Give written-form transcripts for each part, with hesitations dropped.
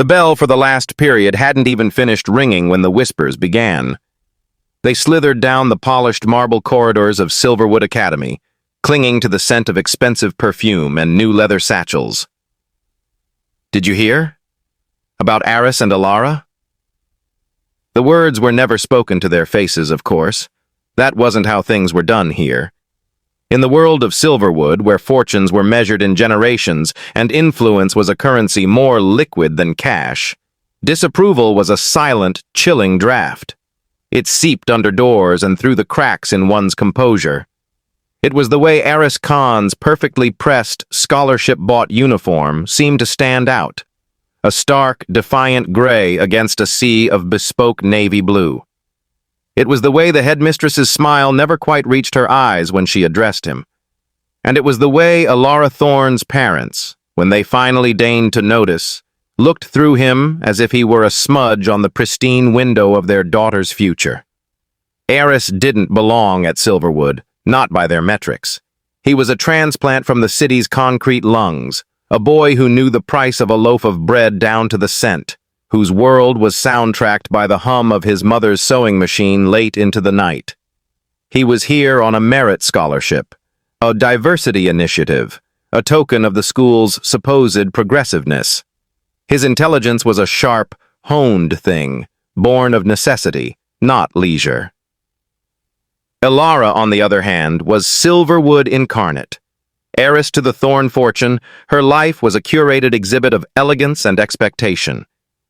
The bell for the last period hadn't even finished ringing when the whispers began. They slithered down the polished marble corridors of Silverwood Academy, clinging to the scent of expensive perfume and new leather satchels. "Did you hear? About Aris and Alara?" The words were never spoken to their faces, of course. That wasn't how things were done here. In the world of Silverwood, where fortunes were measured in generations and influence was a currency more liquid than cash, disapproval was a silent, chilling draft. It seeped under doors and through the cracks in one's composure. It was the way Aris Khan's perfectly pressed, scholarship-bought uniform seemed to stand out, a stark, defiant gray against a sea of bespoke navy blue. It was the way the headmistress's smile never quite reached her eyes when she addressed him. And it was the way Alara Thorne's parents, when they finally deigned to notice, looked through him as if he were a smudge on the pristine window of their daughter's future. Aris didn't belong at Silverwood, not by their metrics. He was a transplant from the city's concrete lungs, a boy who knew the price of a loaf of bread down to the cent, whose world was soundtracked by the hum of his mother's sewing machine late into the night. He was here on a merit scholarship, a diversity initiative, a token of the school's supposed progressiveness. His intelligence was a sharp, honed thing, born of necessity, not leisure. Alara, on the other hand, was Silverwood incarnate. Heiress to the Thorne fortune, her life was a curated exhibit of elegance and expectation.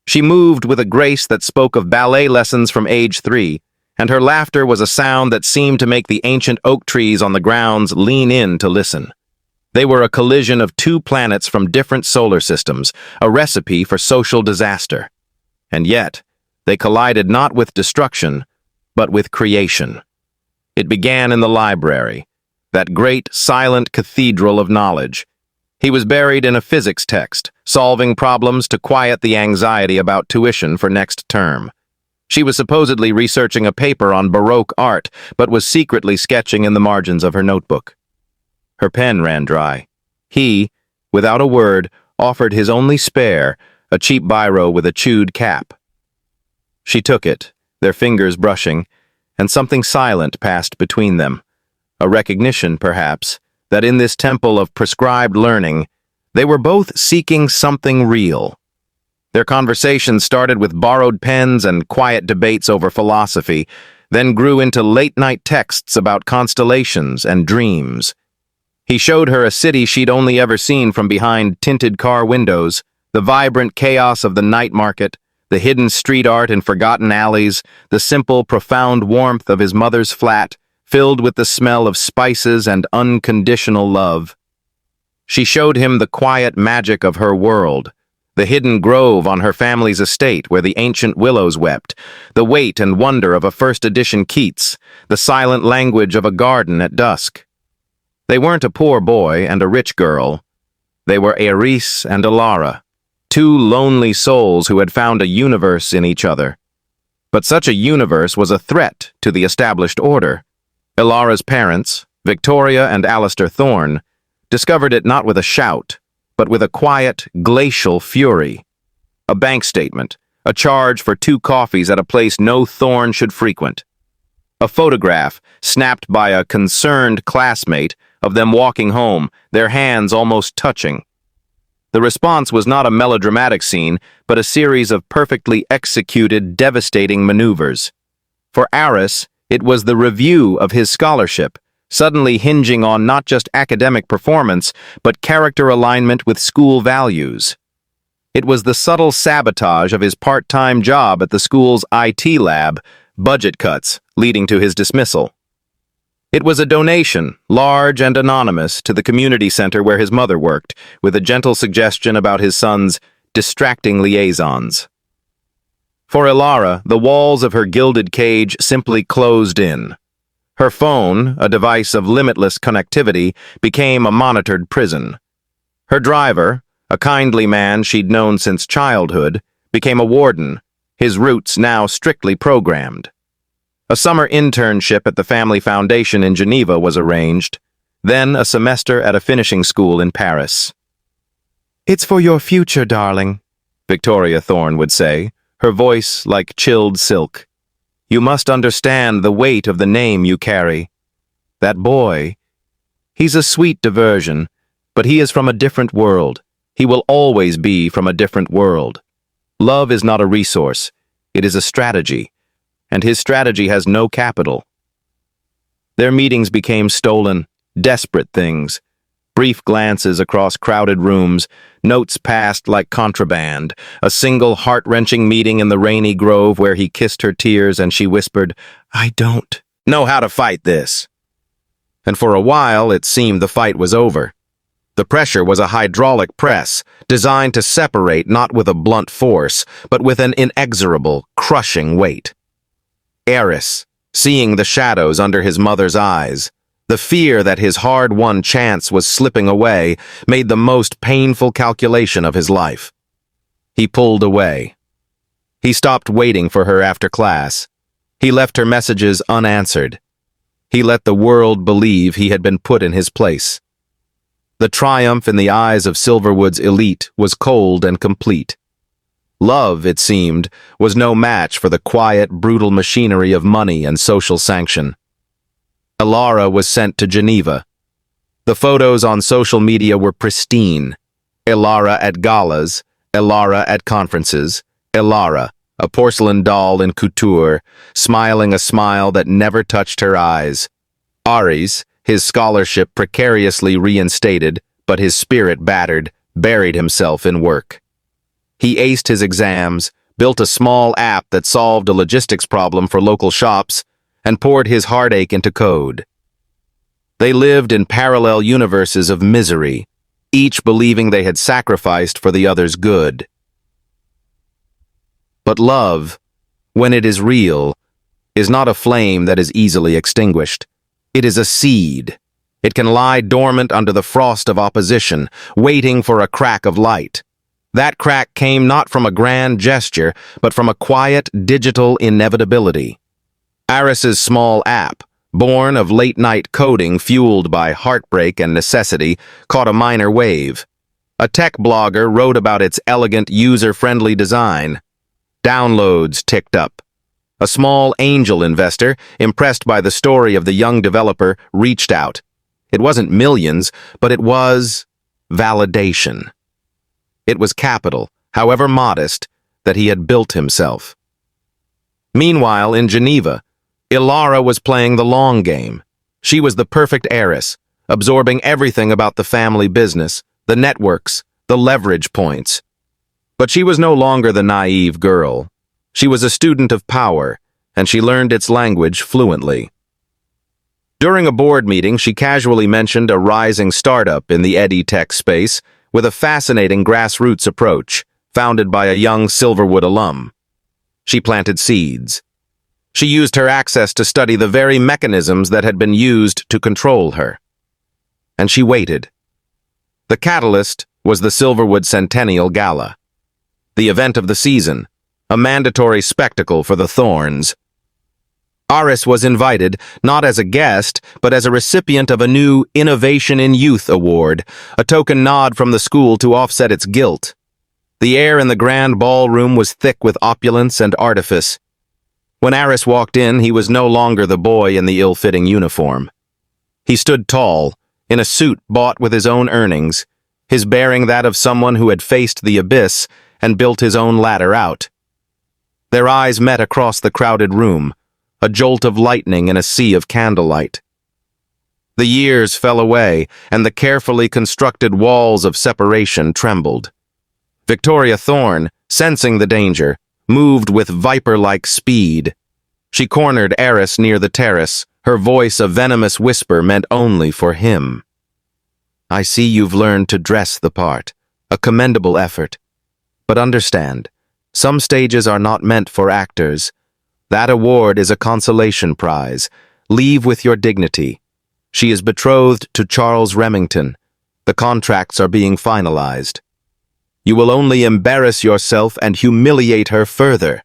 She moved with a grace that spoke of ballet lessons from age 3, and her laughter was a sound that seemed to make the ancient oak trees on the grounds lean in to listen. They were a collision of two planets from different solar systems, a recipe for social disaster. And yet, they collided not with destruction, but with creation. It began in the library, that great, silent cathedral of knowledge. He was buried in a physics text, solving problems to quiet the anxiety about tuition for next term. She was supposedly researching a paper on Baroque art, but was secretly sketching in the margins of her notebook. Her pen ran dry. He, without a word, offered his only spare, a cheap biro with a chewed cap. She took it, their fingers brushing, and something silent passed between them. A recognition, perhaps, that in this temple of prescribed learning, they were both seeking something real. Their conversation started with borrowed pens and quiet debates over philosophy, then grew into late-night texts about constellations and dreams. He showed her a city she'd only ever seen from behind tinted car windows, the vibrant chaos of the night market, the hidden street art in forgotten alleys, the simple, profound warmth of his mother's flat, filled with the smell of spices and unconditional love. She showed him the quiet magic of her world, the hidden grove on her family's estate where the ancient willows wept, the weight and wonder of a first-edition Keats, the silent language of a garden at dusk. They weren't a poor boy and a rich girl. They were Aris and Alara, two lonely souls who had found a universe in each other. But such a universe was a threat to the established order. Alara's parents, Victoria and Alistair Thorne, discovered it not with a shout, but with a quiet, glacial fury. A bank statement, a charge for 2 coffees at a place no Thorne should frequent. A photograph, snapped by a concerned classmate, of them walking home, their hands almost touching. The response was not a melodramatic scene, but a series of perfectly executed, devastating maneuvers. For Aris, it was the review of his scholarship, suddenly hinging on not just academic performance, but character alignment with school values. It was the subtle sabotage of his part-time job at the school's IT lab, budget cuts, leading to his dismissal. It was a donation, large and anonymous, to the community center where his mother worked, with a gentle suggestion about his son's distracting liaisons. For Alara, the walls of her gilded cage simply closed in. Her phone, a device of limitless connectivity, became a monitored prison. Her driver, a kindly man she'd known since childhood, became a warden, his roots now strictly programmed. A summer internship at the Family Foundation in Geneva was arranged, then a semester at a finishing school in Paris. "It's for your future, darling," Victoria Thorne would say, her voice like chilled silk. You must understand the weight of the name you carry. That boy, he's a sweet diversion, but he is from a different world. He will always be from a different world. Love is not a resource, it is a strategy, and his strategy has no capital. Their meetings became stolen, desperate things. Brief glances across crowded rooms, notes passed like contraband, a single heart-wrenching meeting in the rainy grove where he kissed her tears and she whispered, "I don't know how to fight this." And for a while it seemed the fight was over. The pressure was a hydraulic press, designed to separate not with a blunt force, but with an inexorable, crushing weight. Eris, seeing the shadows under his mother's eyes, the fear that his hard-won chance was slipping away, made the most painful calculation of his life. He pulled away. He stopped waiting for her after class. He left her messages unanswered. He let the world believe he had been put in his place. The triumph in the eyes of Silverwood's elite was cold and complete. Love, it seemed, was no match for the quiet, brutal machinery of money and social sanction. Elara was sent to Geneva. The photos on social media were pristine. Elara at galas, Elara at conferences, Elara, a porcelain doll in couture, smiling a smile that never touched her eyes. Ares, his scholarship precariously reinstated, but his spirit battered, buried himself in work. He aced his exams, built a small app that solved a logistics problem for local shops, and poured his heartache into code. They lived in parallel universes of misery, each believing they had sacrificed for the other's good. But love, when it is real, is not a flame that is easily extinguished. It is a seed. It can lie dormant under the frost of opposition, waiting for a crack of light. That crack came not from a grand gesture, but from a quiet, digital inevitability. Aris's small app, born of late-night coding fueled by heartbreak and necessity, caught a minor wave. A tech blogger wrote about its elegant, user-friendly design. Downloads ticked up. A small angel investor, impressed by the story of the young developer, reached out. It wasn't millions, but it was validation. It was capital, however modest, that he had built himself. Meanwhile, in Geneva, Elara was playing the long game. She was the perfect heiress, absorbing everything about the family business, the networks, the leverage points. But she was no longer the naive girl. She was a student of power, and she learned its language fluently. During a board meeting, she casually mentioned a rising startup in the EdTech space with a fascinating grassroots approach, founded by a young Silverwood alum. She planted seeds. She used her access to study the very mechanisms that had been used to control her. And she waited. The catalyst was the Silverwood Centennial Gala, the event of the season, a mandatory spectacle for the Thorns. Aris was invited, not as a guest, but as a recipient of a new Innovation in Youth Award, a token nod from the school to offset its guilt. The air in the grand ballroom was thick with opulence and artifice. When Aris walked in, he was no longer the boy in the ill-fitting uniform. He stood tall, in a suit bought with his own earnings, his bearing that of someone who had faced the abyss and built his own ladder out. Their eyes met across the crowded room, a jolt of lightning in a sea of candlelight. The years fell away, and the carefully constructed walls of separation trembled. Victoria Thorne, sensing the danger, moved with viper-like speed. She cornered Aris near the terrace, her voice a venomous whisper meant only for him. "I see you've learned to dress the part, a commendable effort. But understand, some stages are not meant for actors. That award is a consolation prize. Leave with your dignity. She is betrothed to Charles Remington. The contracts are being finalized. You will only embarrass yourself and humiliate her further."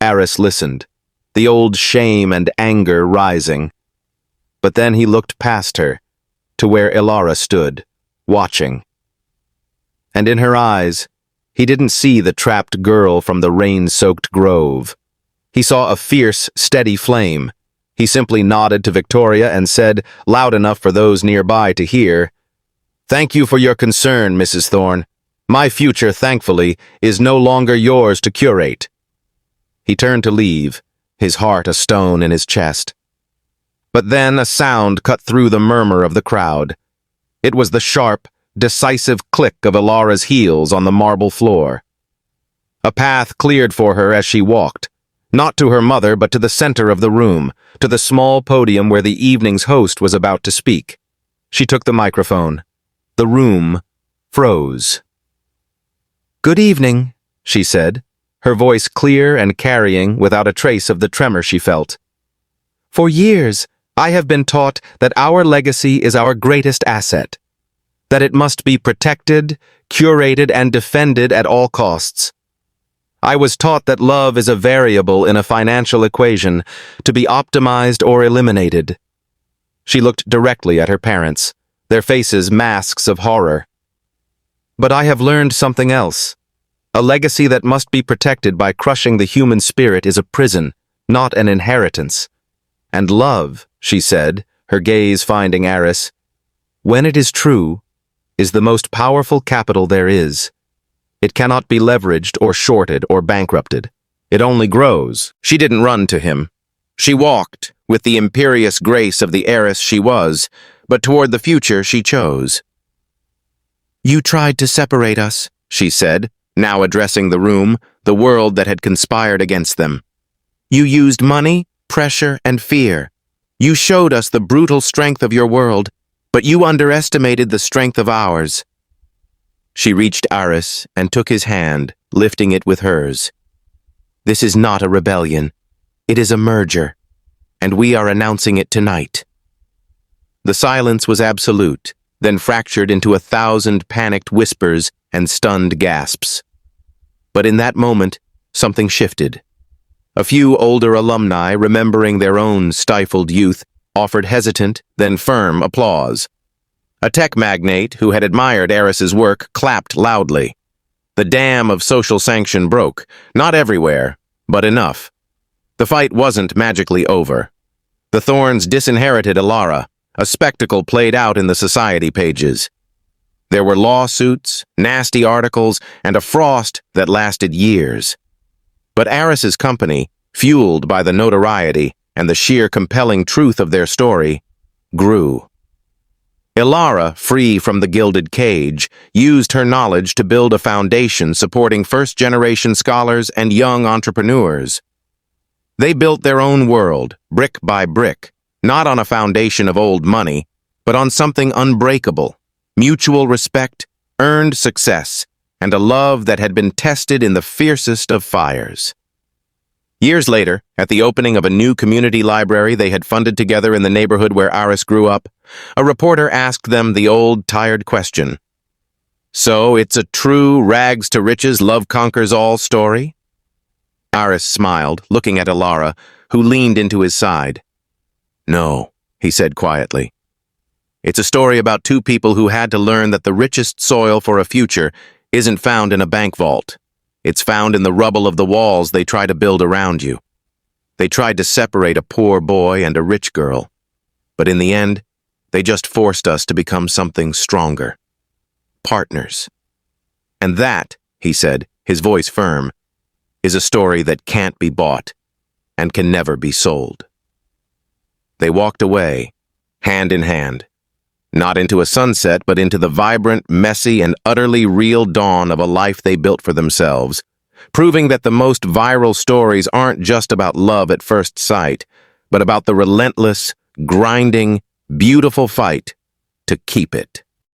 Aris listened, the old shame and anger rising. But then he looked past her, to where Elara stood, watching. And in her eyes, He didn't see the trapped girl from the rain-soaked grove. He saw a fierce, steady flame. He simply nodded to Victoria and said, loud enough for those nearby to hear, "Thank you for your concern, Mrs. Thorne. My future, thankfully, is no longer yours to curate." He turned to leave, his heart a stone in his chest. But then a sound cut through the murmur of the crowd. It was the sharp, decisive click of Ilara's heels on the marble floor. A path cleared for her as she walked, not to her mother but to the center of the room, to the small podium where the evening's host was about to speak. She took the microphone. The room froze. "Good evening," she said, her voice clear and carrying without a trace of the tremor she felt. "For years, I have been taught that our legacy is our greatest asset, that it must be protected, curated, and defended at all costs. I was taught that love is a variable in a financial equation, to be optimized or eliminated." She looked directly at her parents, their faces masks of horror. "But I have learned something else. A legacy that must be protected by crushing the human spirit is a prison, not an inheritance. And love," she said, her gaze finding Aris, "when it is true, is the most powerful capital there is. It cannot be leveraged or shorted or bankrupted. It only grows." She didn't run to him. She walked, with the imperious grace of the heiress she was, but toward the future she chose. "You tried to separate us," she said, now addressing the room, the world that had conspired against them. "You used money, pressure, and fear. You showed us the brutal strength of your world, but you underestimated the strength of ours." She reached Aris and took his hand, lifting it with hers. "This is not a rebellion. It is a merger, and we are announcing it tonight." The silence was absolute, then fractured into 1,000 panicked whispers and stunned gasps. But in that moment, something shifted. A few older alumni, remembering their own stifled youth, offered hesitant, then firm applause. A tech magnate who had admired Aris's work clapped loudly. The dam of social sanction broke, not everywhere, but enough. The fight wasn't magically over. The Thornes disinherited Ilara, a spectacle played out in the society pages. There were lawsuits, nasty articles, and a frost that lasted years. But Aris's company, fueled by the notoriety and the sheer compelling truth of their story, grew. Ilara, free from the gilded cage, used her knowledge to build a foundation supporting first-generation scholars and young entrepreneurs. They built their own world, brick by brick, not on a foundation of old money, but on something unbreakable, mutual respect, earned success, and a love that had been tested in the fiercest of fires. Years later, at the opening of a new community library they had funded together in the neighborhood where Aris grew up, a reporter asked them the old, tired question. "So it's a true rags-to-riches love-conquers-all story?" Aris smiled, looking at Ilara, who leaned into his side. "No," he said quietly. "It's a story about two people who had to learn that the richest soil for a future isn't found in a bank vault. It's found in the rubble of the walls they try to build around you. They tried to separate a poor boy and a rich girl, but in the end, they just forced us to become something stronger. Partners. And that," he said, his voice firm, "is a story that can't be bought and can never be sold." They walked away, hand in hand, not into a sunset, but into the vibrant, messy, and utterly real dawn of a life they built for themselves, proving that the most viral stories aren't just about love at first sight, but about the relentless, grinding, beautiful fight to keep it.